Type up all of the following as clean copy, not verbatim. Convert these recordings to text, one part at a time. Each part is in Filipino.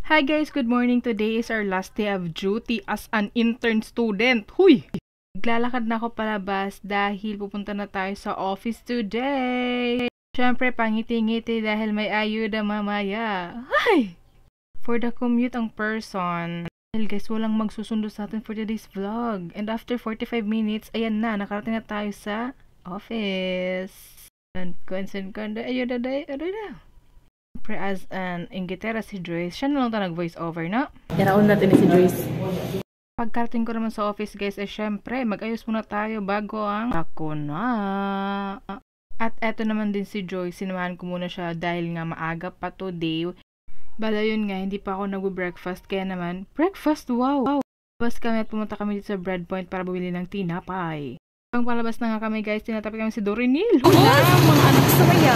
Hi guys, good morning. Today is our last day of duty as an intern student. Huy! Naglalakad na ako palabas dahil pupunta na tayo sa office today. Siyempre, pangiti-ngiti dahil may ayuda mamaya. Hi! For the commute ang person. Dahil guys, walang magsusundo sa atin for today's vlog. And after 45 minutes, ayan na, nakarating na tayo sa office. Ayun na. As an ingitera si Joyce, siya na lang ito nag-voice over, no? Yaraon natin si Joyce. Pagkarating ko naman sa office, guys, syempre, mag-ayos muna tayo bago ang ako na. At eto naman din si Joyce, sinamahan ko muna siya dahil nga maaga pa today. Bala yun nga, hindi pa ako nag-breakfast, kaya naman, breakfast, wow! Palabas kami at pumunta kami dito sa Bread Point para bumili ng tinapay. Pang palabas na nga kami, guys, tinatapi kami si Dorinil. Mga anak sa maya.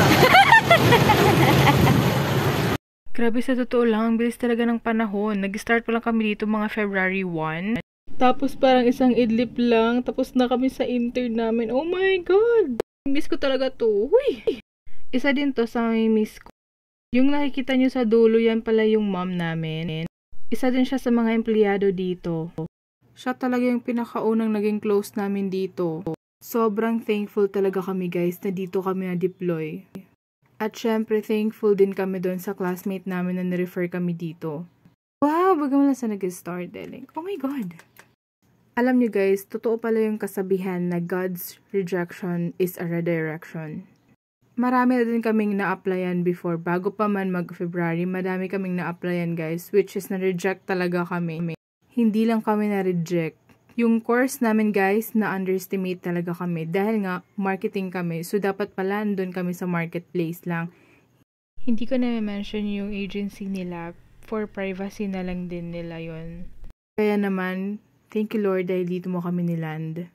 Grabe, sa totoo lang, ang bilis talaga ng panahon. Nag-start pa lang kami dito mga February 1. Tapos parang isang idlip lang, tapos na kami sa intern namin. Oh my God! Miss ko talaga to. Huy! Isa din to sa may miss ko. Yung nakikita nyo sa dulo, yan pala yung mom namin. Isa din siya sa mga empleyado dito. Siya talaga yung pinakaunang naging close namin dito. Sobrang thankful talaga kami, guys, na dito kami na-deploy. At syempre, thankful din kami doon sa classmate namin na nirefer kami dito. Wow, baga mo lang sa nag-start, Deling. Oh my God! Alam nyo guys, totoo pala yung kasabihan na God's rejection is a redirection. Marami na din kaming na-applyan before. Bago pa man mag-February, madami kaming na-applyan guys, which is na-reject talaga kami. Hindi lang kami na-reject. Yung course namin guys, na-underestimate talaga kami dahil nga marketing kami. So dapat pala doon kami sa marketplace lang. Hindi ko na-mention yung agency nila. For privacy na lang din nila yon. Kaya naman, thank you Lord dahil dito mo kami niland.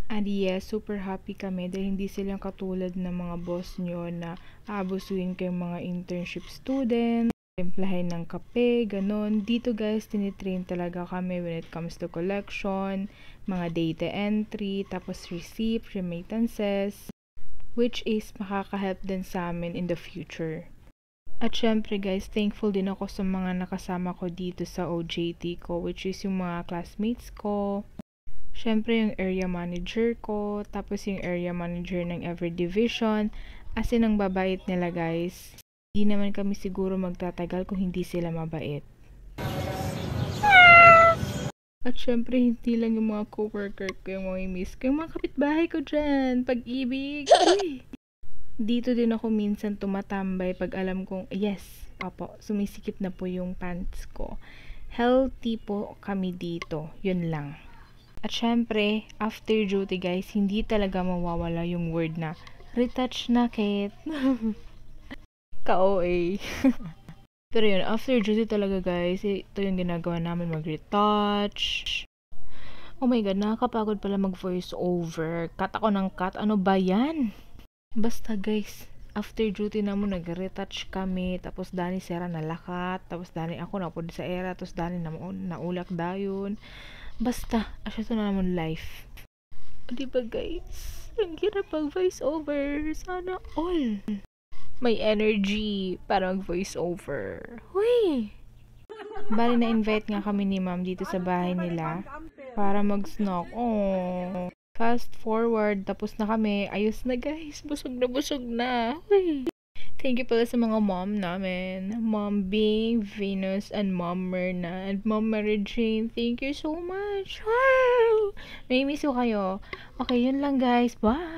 And yes, super happy kami dahil hindi silang katulad ng mga boss nyo na aabusuin kayong mga internship student. Templahin ng kape, ganon. Dito guys, tinitrain talaga kami when it comes to collection, mga data entry, tapos receipt, remittances, which is makaka-help din sa amin in the future. At syempre guys, thankful din ako sa mga nakasama ko dito sa OJT ko, which is yung mga classmates ko. Syempre yung area manager ko, tapos yung area manager ng every division. As in, ang babait nila guys. Hindi naman kami siguro magtatagal kung hindi sila mabait. At syempre, hindi lang yung mga coworker ko yung mga miss ko. Yung mga kapitbahay ko dyan. Pag-ibig. Dito din ako minsan tumatambay pag alam kong, yes, opo, sumisikip na po yung pants ko. Healthy po kami dito. Yun lang. At syempre, after duty guys, hindi talaga mawawala yung word na retouch na, Kate. Ka-OA. Pero yun, after duty talaga guys, ito yung ginagawa namin, mag-retouch. Oh my God, nakakapagod pala mag-voice over. Cut ako ng cut. Ano ba yan? Basta guys, after duty naman nag-retouch kami. Tapos Dani Sera nalakat. Tapos Dani ako napod sa era. Tapos Dani naulak dayon. Basta, asya to na naman life. O diba guys? Ang hirap mag-voice over. Sana all. May energy para mag-voice over. Huy! Bali na-invite nga kami ni ma'am dito sa bahay nila para mag-snack. Oh. Fast forward, tapos na kami. Ayos na guys. Busog na busog na. Huy! Thank you pala sa mga mom namin. Mom Bing, Venus, and Mom Myrna, and Mom Mary Jane. Thank you so much. Wow! May miss ko kayo. Okay, yun lang guys. Bye!